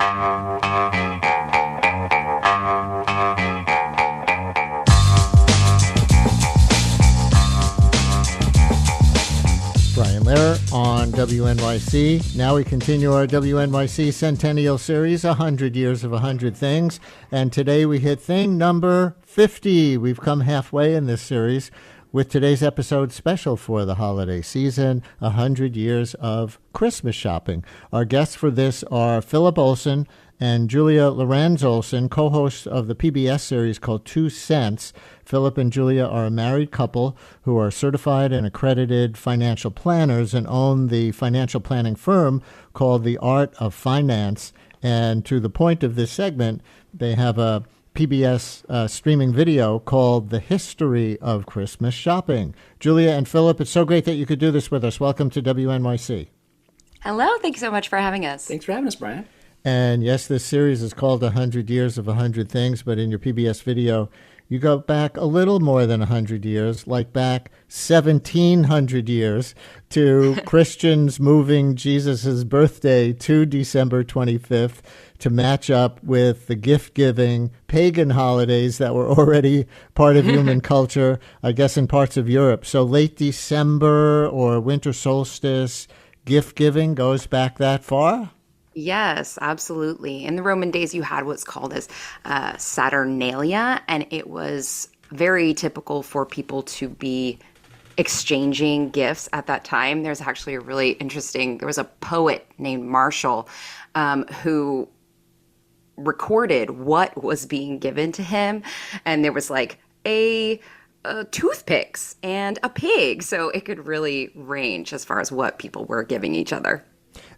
Brian Lehrer on WNYC. Now we continue our WNYC Centennial Series, 100 Years of 100 Things. And today we hit thing number 50. We've come halfway in this series with today's episode special for the holiday season, 100 Years of Christmas Shopping. Our guests for this are Philip Olson and Julia Lorenz-Olson, co-hosts of the PBS series called 2 Cents. Philip and Julia are a married couple who are certified and accredited financial planners and own the financial planning firm called The Art of Finance. And to the point of this segment, they have a PBS streaming video called The History of Christmas Shopping. Julia and Philip, it's so great that you could do this with us. Welcome to WNYC. Hello. Thank you so much for having us. Thanks for having us, Brian. And yes, this series is called 100 Years of 100 Things, but in your PBS video, you go back a little more than 100 years, like back 1,700 years to Christians moving Jesus' birthday to December 25th to match up with the gift-giving pagan holidays that were already part of human culture, I guess, in parts of Europe. So late December or winter solstice, gift-giving goes back that far? Yes, absolutely. In the Roman days, you had what's called as Saturnalia, and it was very typical for people to be exchanging gifts at that time. There's actually there was a poet named Martial who recorded what was being given to him, and there was like a toothpicks and a pig, so it could really range as far as what people were giving each other.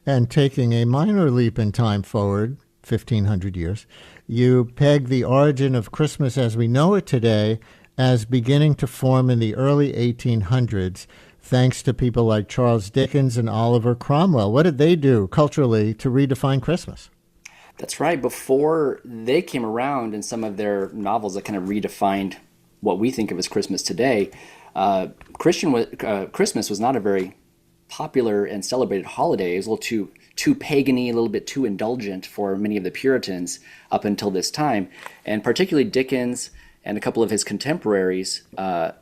And taking a minor leap in time forward, 1,500 years, you peg the origin of Christmas as we know it today as beginning to form in the early 1800s, thanks to people like Charles Dickens and Oliver Cromwell. What did they do culturally to redefine Christmas? That's right. Before they came around in some of their novels that kind of redefined what we think of as Christmas today, Christmas was not a very popular and celebrated holiday. It was a little too pagan-y, a little bit too indulgent for many of the Puritans up until this time. And particularly Dickens and a couple of his contemporaries kind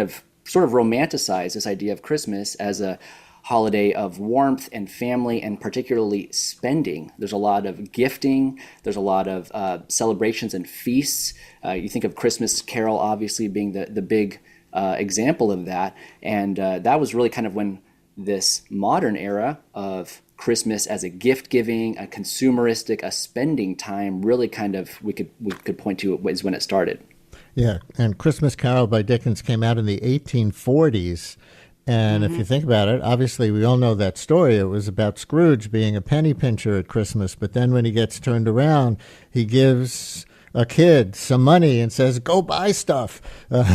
of sort of romanticized this idea of Christmas as a holiday of warmth and family and particularly spending. There's a lot of gifting. There's a lot of celebrations and feasts. You think of Christmas Carol obviously being the big example of that. And that was really kind of when this modern era of Christmas as a gift-giving, a consumeristic, a spending time really kind of we could point to is when it started. Yeah, and Christmas Carol by Dickens came out in the 1840s. And if you think about it, obviously we all know that story. It was about Scrooge being a penny pincher at Christmas. But then when he gets turned around, he gives a kid some money and says, go buy stuff.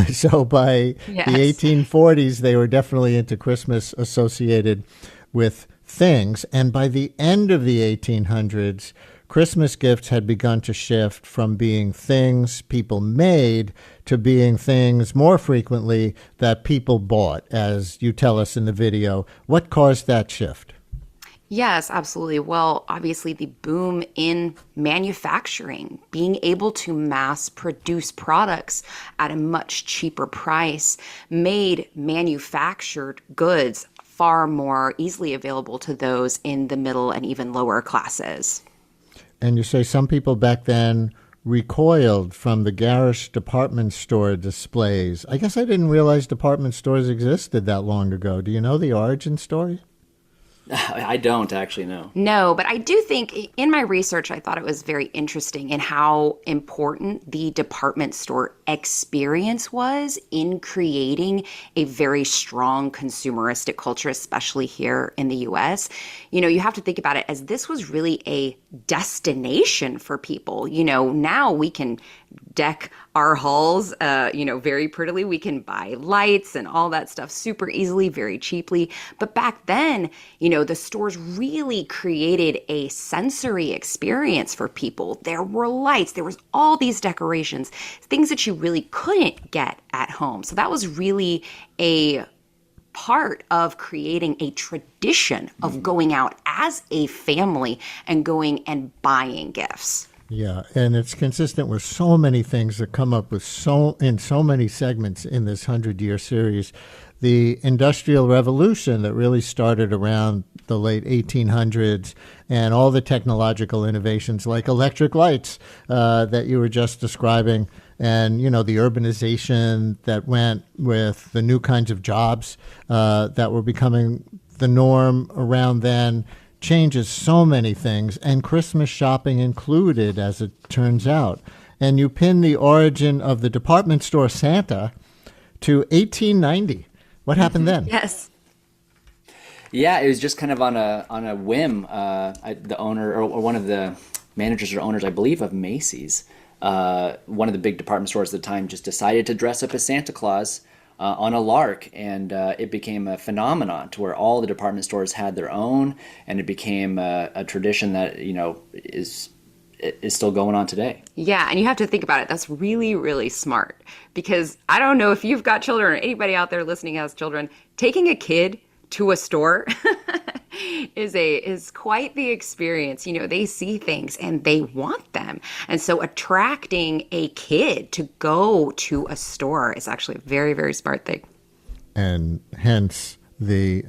So by the 1840s, they were definitely into Christmas associated with things. And by the end of the 1800s, Christmas gifts had begun to shift from being things people made to being things more frequently that people bought, as you tell us in the video. What caused that shift? Yes, absolutely. Well, obviously the boom in manufacturing, being able to mass produce products at a much cheaper price, made manufactured goods far more easily available to those in the middle and even lower classes. And you say some people back then recoiled from the garish department store displays. I guess I didn't realize department stores existed that long ago. Do you know the origin story? I don't actually know. No, but I do think in my research, I thought it was very interesting in how important the department store experience was in creating a very strong consumeristic culture, especially here in the U.S. You know, you have to think about it as this was really a destination for people. You know, now we can deck our halls, very prettily. We can buy lights and all that stuff super easily, very cheaply. But back then, the stores really created a sensory experience for people. There were lights, there was all these decorations, things that you really couldn't get at home. So that was really a part of creating a tradition of going out as a family and going and buying gifts. Yeah, and it's consistent with so many things that come up with so many segments in this 100-year series. The Industrial Revolution that really started around the late 1800s, and all the technological innovations like electric lights that you were just describing, and the urbanization that went with the new kinds of jobs that were becoming the norm around then, changes so many things, and Christmas shopping included, as it turns out. And you pin the origin of the department store Santa to 1890. What happened then? Yes. Yeah, it was just kind of on a whim. The owner, or one of the managers or owners, I believe, of Macy's, one of the big department stores at the time, just decided to dress up as Santa Claus on a lark, and it became a phenomenon to where all the department stores had their own, and it became a tradition that is still going on today. Yeah, and you have to think about it. That's really, really smart, because I don't know if you've got children or anybody out there listening has children. Taking a kid to a store is quite the experience. They see things and they want them. And so attracting a kid to go to a store is actually a very, very smart thing. And hence the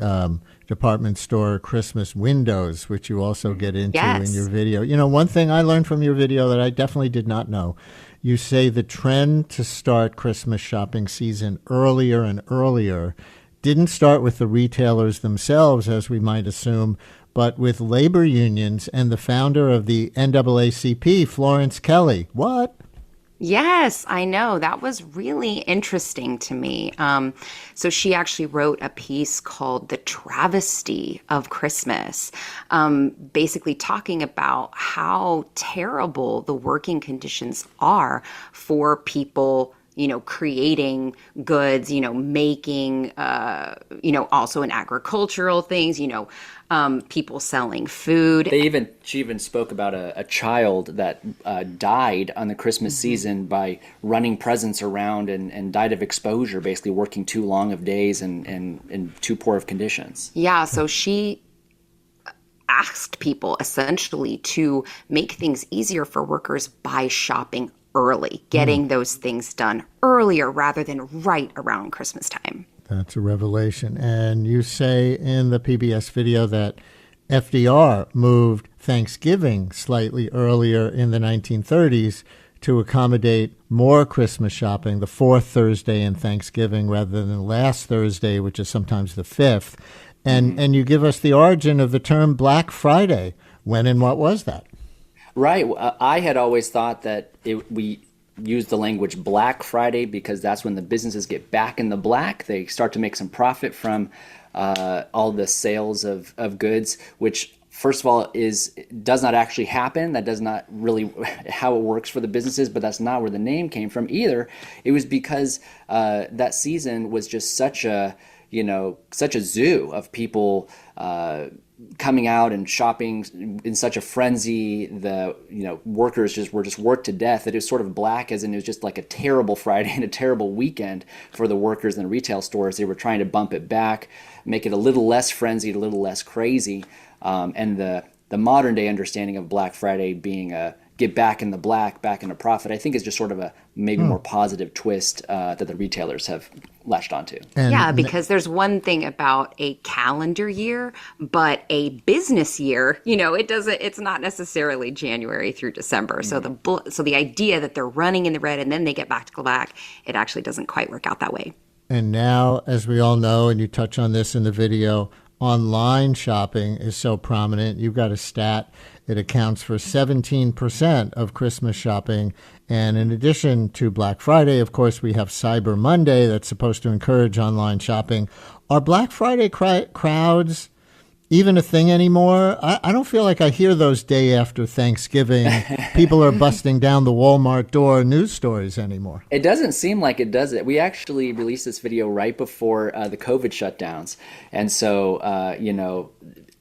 department store Christmas windows, which you also get into in your video. One thing I learned from your video that I definitely did not know, you say the trend to start Christmas shopping season earlier and earlier didn't start with the retailers themselves, as we might assume, but with labor unions and the founder of the NAACP, Florence Kelly. What? Yes, I know. That was really interesting to me. So she actually wrote a piece called The Travesty of Christmas, basically talking about how terrible the working conditions are for people creating goods, making, also in agricultural things, people selling food. She even spoke about a child that died on the Christmas season by running presents around and died of exposure, basically working too long of days and in too poor of conditions. Yeah, so she asked people essentially to make things easier for workers by shopping early, getting those things done earlier rather than right around Christmas time. That's a revelation. And you say in the PBS video that FDR moved Thanksgiving slightly earlier in the 1930s to accommodate more Christmas shopping, the fourth Thursday in Thanksgiving rather than the last Thursday, which is sometimes the fifth. And you give us the origin of the term Black Friday. When and what was that? Right. I had always thought that we use the language Black Friday because that's when the businesses get back in the black. They start to make some profit from all the sales of goods, which, first of all, does not actually happen. That does not really how it works for the businesses, but that's not where the name came from either. It was because that season was just such a zoo of people coming out and shopping in such a frenzy. The workers were worked to death that it was sort of black, as in it was just like a terrible Friday and a terrible weekend for the workers in the retail stores. They were trying to bump it back, make it a little less frenzied, a little less crazy. And the modern day understanding of Black Friday being a get back in the black, back into profit, I think is just sort of a maybe more positive twist that the retailers have latched onto. Yeah, because there's one thing about a calendar year, but a business year, it's not necessarily January through December. So the idea that they're running in the red and then they get back to the black, it actually doesn't quite work out that way. And now, as we all know, and you touch on this in the video, online shopping is so prominent. You've got a stat. It accounts for 17% of Christmas shopping. And in addition to Black Friday, of course, we have Cyber Monday that's supposed to encourage online shopping. Are Black Friday crowds even a thing anymore? I don't feel like I hear those day after Thanksgiving. People are busting down the Walmart door news stories anymore. It doesn't seem like it does it. We actually released this video right before the COVID shutdowns. And so,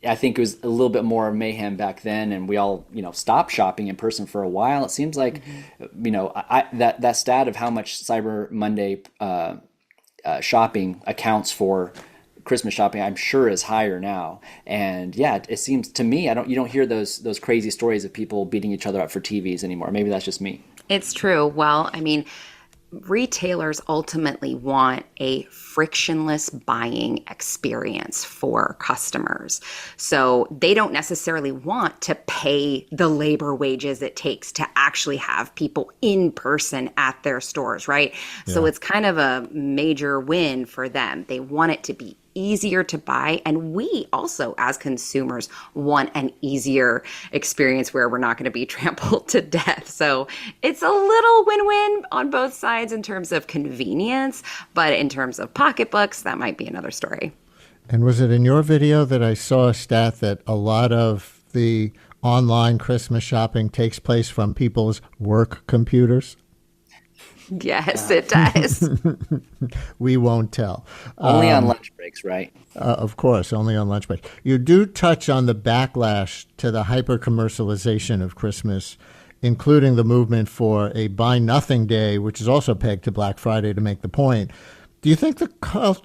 I think it was a little bit more mayhem back then, and we all, stopped shopping in person for a while. It seems like, that stat of how much Cyber Monday shopping accounts for Christmas shopping, I'm sure, is higher now. And yeah, it seems to me, you don't hear those crazy stories of people beating each other up for TVs anymore. Maybe that's just me. It's true. Well, I mean, retailers ultimately want a frictionless buying experience for customers. So they don't necessarily want to pay the labor wages it takes to actually have people in person at their stores, right? Yeah. So it's kind of a major win for them. They want it to be easier to buy. And we also, as consumers, want an easier experience where we're not going to be trampled to death. So it's a little win-win on both sides in terms of convenience, but in terms of pocketbooks, that might be another story. And was it in your video that I saw a stat that a lot of the online Christmas shopping takes place from people's work computers? Yes, it does. We won't tell. Only on lunch breaks, right? Of course, only on lunch breaks. You do touch on the backlash to the hyper-commercialization of Christmas, including the movement for a Buy Nothing Day, which is also pegged to Black Friday to make the point. Do you think the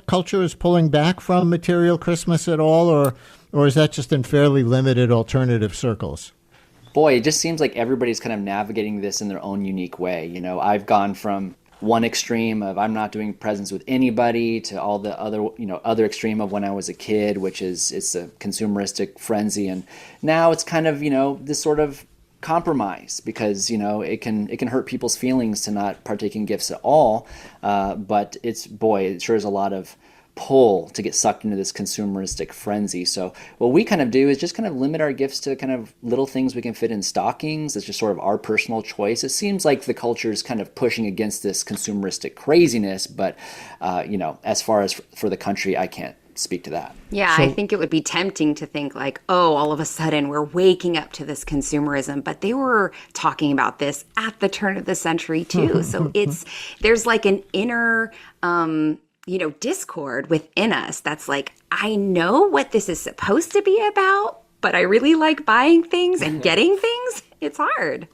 culture is pulling back from material Christmas at all, or is that just in fairly limited alternative circles? Boy, it just seems like everybody's kind of navigating this in their own unique way. You know, I've gone from one extreme of I'm not doing presents with anybody to all the other extreme of when I was a kid, which is it's a consumeristic frenzy. And now it's kind of, this sort of compromise because, it can hurt people's feelings to not partake in gifts at all. But it sure is a lot of pull to get sucked into this consumeristic frenzy. So what we kind of do is just kind of limit our gifts to kind of little things we can fit in stockings. It's just sort of our personal choice. It seems like the culture is kind of pushing against this consumeristic craziness, but as far as for the country, I can't speak to that. Yeah, I think it would be tempting to think like, oh, all of a sudden we're waking up to this consumerism, but they were talking about this at the turn of the century too. So there's like an inner discord within us that's like, I know what this is supposed to be about, but I really like buying things and getting things. It's hard.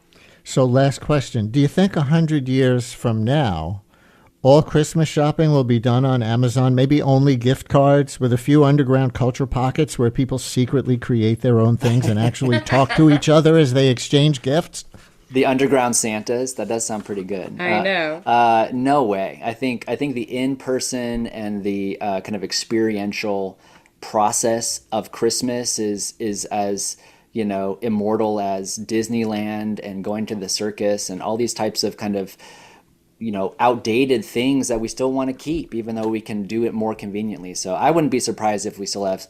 So last question. Do you think 100 years from now, all Christmas shopping will be done on Amazon, maybe only gift cards with a few underground culture pockets where people secretly create their own things and actually talk to each other as they exchange gifts? The underground Santas, that does sound pretty good. I know. No way. I think the in-person and the kind of experiential process of Christmas is as immortal as Disneyland and going to the circus and all these types of kind of outdated things that we still want to keep, even though we can do it more conveniently. So I wouldn't be surprised if we still have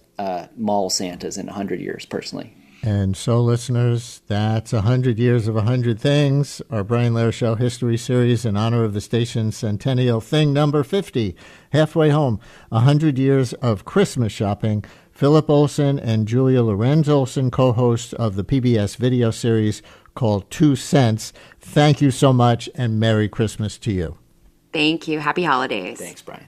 mall Santas in 100 years, personally. And so, listeners, that's 100 Years of 100 Things, our Brian Lehrer Show history series in honor of the station's centennial, thing number 50. Halfway home, 100 years of Christmas shopping. Philip Olson and Julia Lorenz-Olson, co-hosts of the PBS video series called 2 Cents. Thank you so much, and Merry Christmas to you. Thank you. Happy holidays. Thanks, Brian.